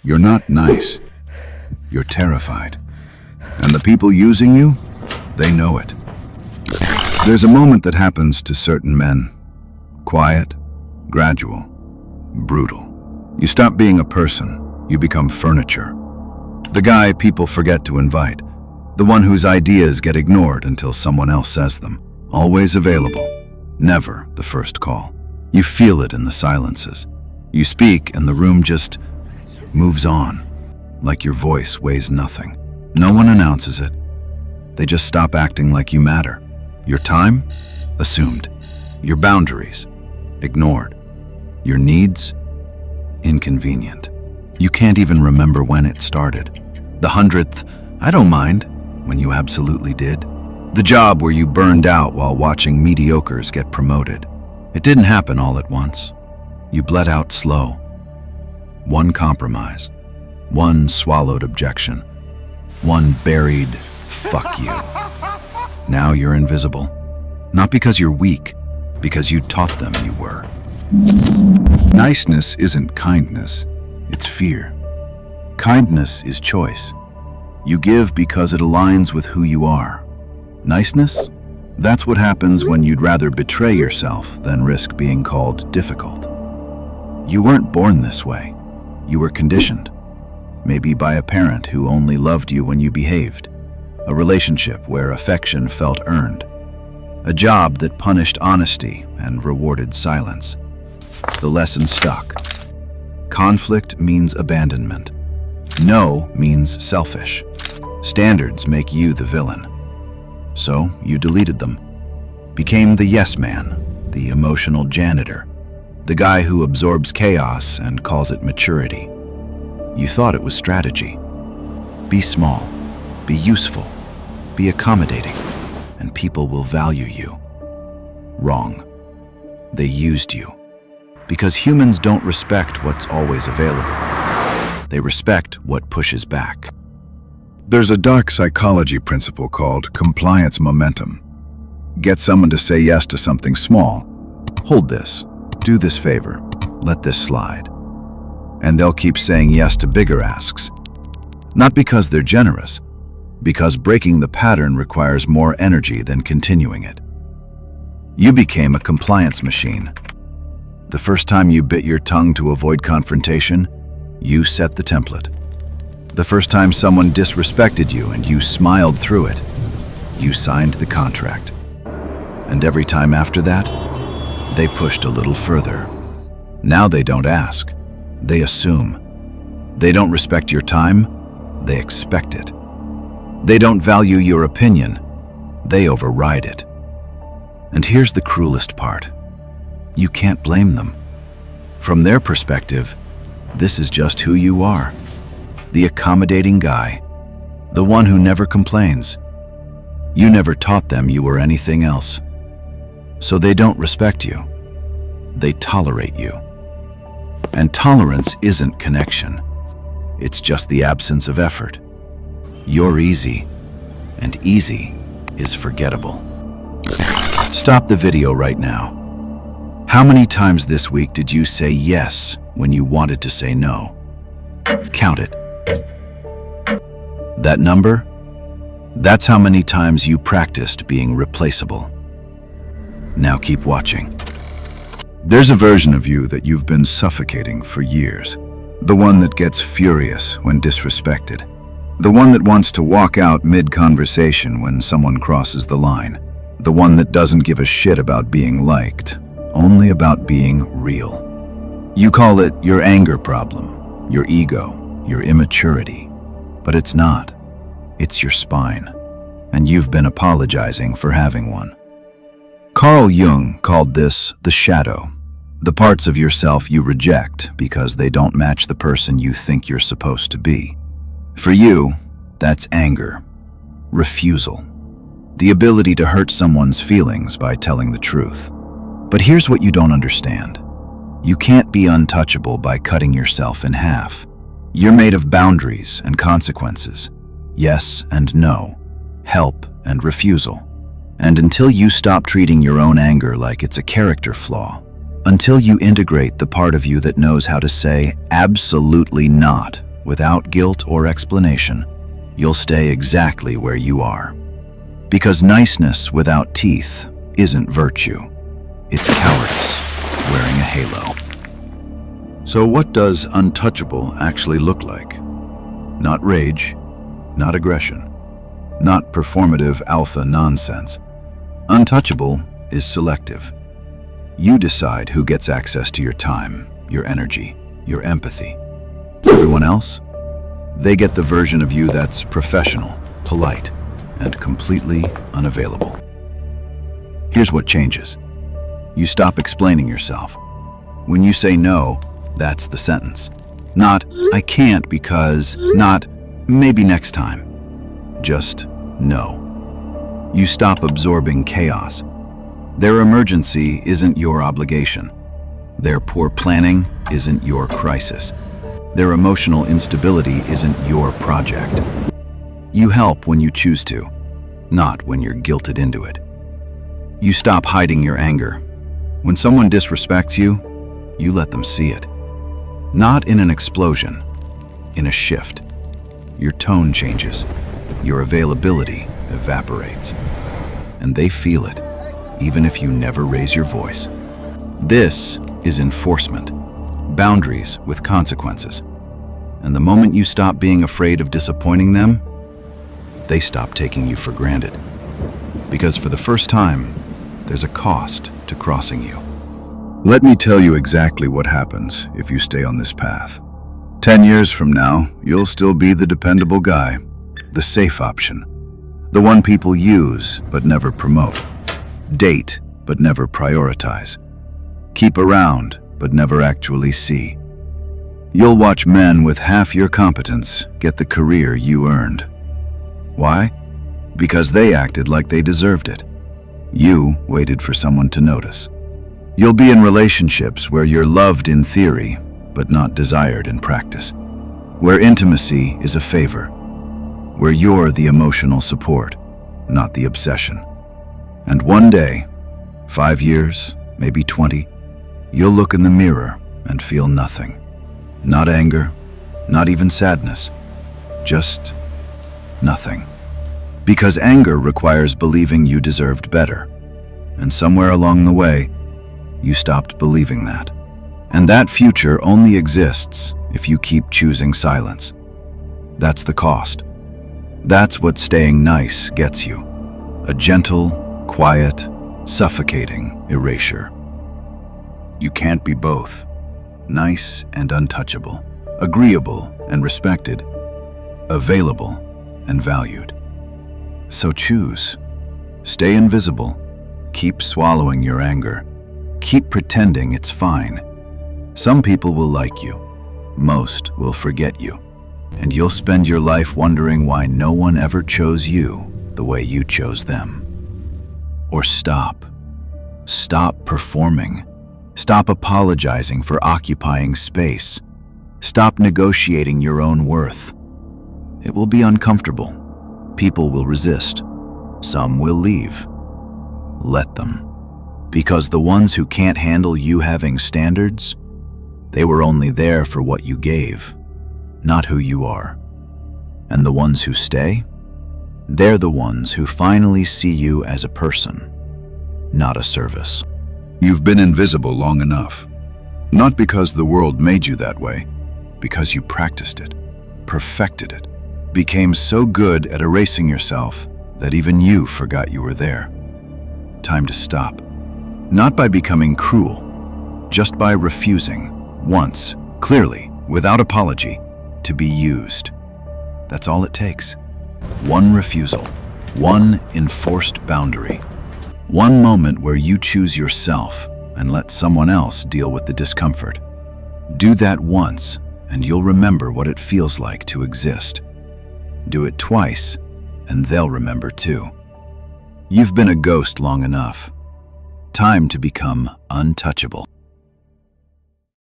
You're not nice. You're terrified. And the people using you, they know it. There's a moment that happens to certain men. Quiet, gradual, brutal. You stop being a person. You become furniture. The guy people forget to invite. The one whose ideas get ignored until someone else says them. Always available. Never the first call. You feel it in the silences. You speak and the room just moves on, like your voice weighs nothing. No one announces it. They just stop acting like you matter. Your time? Assumed. Your boundaries? Ignored. Your needs? Inconvenient. You can't even remember when it started. The 100th, I don't mind, when you absolutely did. The job where you burned out while watching mediocres get promoted. It didn't happen all at once. You bled out slow. One compromise. One swallowed objection. One buried, fuck you. Now you're invisible. Not because you're weak, because you taught them you were. Niceness isn't kindness, it's fear. Kindness is choice. You give because it aligns with who you are. Niceness? That's what happens when you'd rather betray yourself than risk being called difficult. You weren't born this way. You were conditioned. Maybe by a parent who only loved you when you behaved. A relationship where affection felt earned. A job that punished honesty and rewarded silence. The lesson stuck. Conflict means abandonment. No means selfish. Standards make you the villain. So you deleted them. Became the yes man, the emotional janitor, the guy who absorbs chaos and calls it maturity. You thought it was strategy. Be small, be useful, be accommodating, and people will value you. Wrong. They used you. Because humans don't respect what's always available. They respect what pushes back. There's a dark psychology principle called compliance momentum. Get someone to say yes to something small. Hold this. Do this favor. Let this slide. And they'll keep saying yes to bigger asks. Not because they're generous, because breaking the pattern requires more energy than continuing it. You became a compliance machine. The first time you bit your tongue to avoid confrontation, you set the template. The first time someone disrespected you and you smiled through it, you signed the contract. And every time after that, they pushed a little further. Now they don't ask, they assume. They don't respect your time, they expect it. They don't value your opinion, they override it. And here's the cruelest part. You can't blame them. From their perspective, this is just who you are. The accommodating guy, the one who never complains. You never taught them you were anything else. So they don't respect you. They tolerate you. And tolerance isn't connection. It's just the absence of effort. You're easy, and easy is forgettable. Stop the video right now. How many times this week did you say yes when you wanted to say no? Count it. That number? That's how many times you practiced being replaceable. Now keep watching. There's a version of you that you've been suffocating for years. The one that gets furious when disrespected. The one that wants to walk out mid-conversation when someone crosses the line. The one that doesn't give a shit about being liked, only about being real. You call it your anger problem, your ego, your immaturity. But it's not. It's your spine. And you've been apologizing for having one. Carl Jung called this the shadow. The parts of yourself you reject because they don't match the person you think you're supposed to be. For you, that's anger, refusal, the ability to hurt someone's feelings by telling the truth. But here's what you don't understand. You can't be untouchable by cutting yourself in half. You're made of boundaries and consequences, yes and no, help and refusal. And until you stop treating your own anger like it's a character flaw, until you integrate the part of you that knows how to say absolutely not without guilt or explanation, you'll stay exactly where you are. Because niceness without teeth isn't virtue. It's cowardice wearing a halo. So what does untouchable actually look like? Not rage, not aggression, not performative alpha nonsense. Untouchable is selective. You decide who gets access to your time, your energy, your empathy. Everyone else? They get the version of you that's professional, polite, and completely unavailable. Here's what changes. You stop explaining yourself. When you say no, that's the sentence. Not, I can't because, not, maybe next time. Just no. You stop absorbing chaos. Their emergency isn't your obligation. Their poor planning isn't your crisis. Their emotional instability isn't your project. You help when you choose to, not when you're guilted into it. You stop hiding your anger. When someone disrespects you, you let them see it. Not in an explosion, in a shift. Your tone changes. Your availability evaporates. And they feel it, even if you never raise your voice. This is enforcement. Boundaries with consequences. And the moment you stop being afraid of disappointing them, they stop taking you for granted. Because for the first time, there's a cost to crossing you. Let me tell you exactly what happens if you stay on this path. 10 years from now, you'll still be the dependable guy, the safe option, the one people use but never promote, date but never prioritize, keep around but never actually see. You'll watch men with half your competence get the career you earned. Why? Because they acted like they deserved it. You waited for someone to notice. You'll be in relationships where you're loved in theory, but not desired in practice. Where intimacy is a favor. Where you're the emotional support, not the obsession. And one day, 5 years, maybe 20, you'll look in the mirror and feel nothing. Not anger, not even sadness. Just nothing. Because anger requires believing you deserved better. And somewhere along the way, you stopped believing that. And that future only exists if you keep choosing silence. That's the cost. That's what staying nice gets you. A gentle, quiet, suffocating erasure. You can't be both. Nice and untouchable. Agreeable and respected. Available and valued. So choose. Stay invisible. Keep swallowing your anger. Keep pretending it's fine. Some people will like you. Most will forget you. And you'll spend your life wondering why no one ever chose you the way you chose them. Or stop. Stop performing. Stop apologizing for occupying space. Stop negotiating your own worth. It will be uncomfortable. People will resist. Some will leave. Let them. Because the ones who can't handle you having standards, they were only there for what you gave, not who you are. And the ones who stay, they're the ones who finally see you as a person, not a service. You've been invisible long enough. Not because the world made you that way, because you practiced it, perfected it, became so good at erasing yourself that even you forgot you were there. Time to stop. Not by becoming cruel, just by refusing, once, clearly, without apology, to be used. That's all it takes. One refusal, one enforced boundary, one moment where you choose yourself and let someone else deal with the discomfort. Do that once, and you'll remember what it feels like to exist. Do it twice, and they'll remember too. You've been a ghost long enough. Time to become untouchable.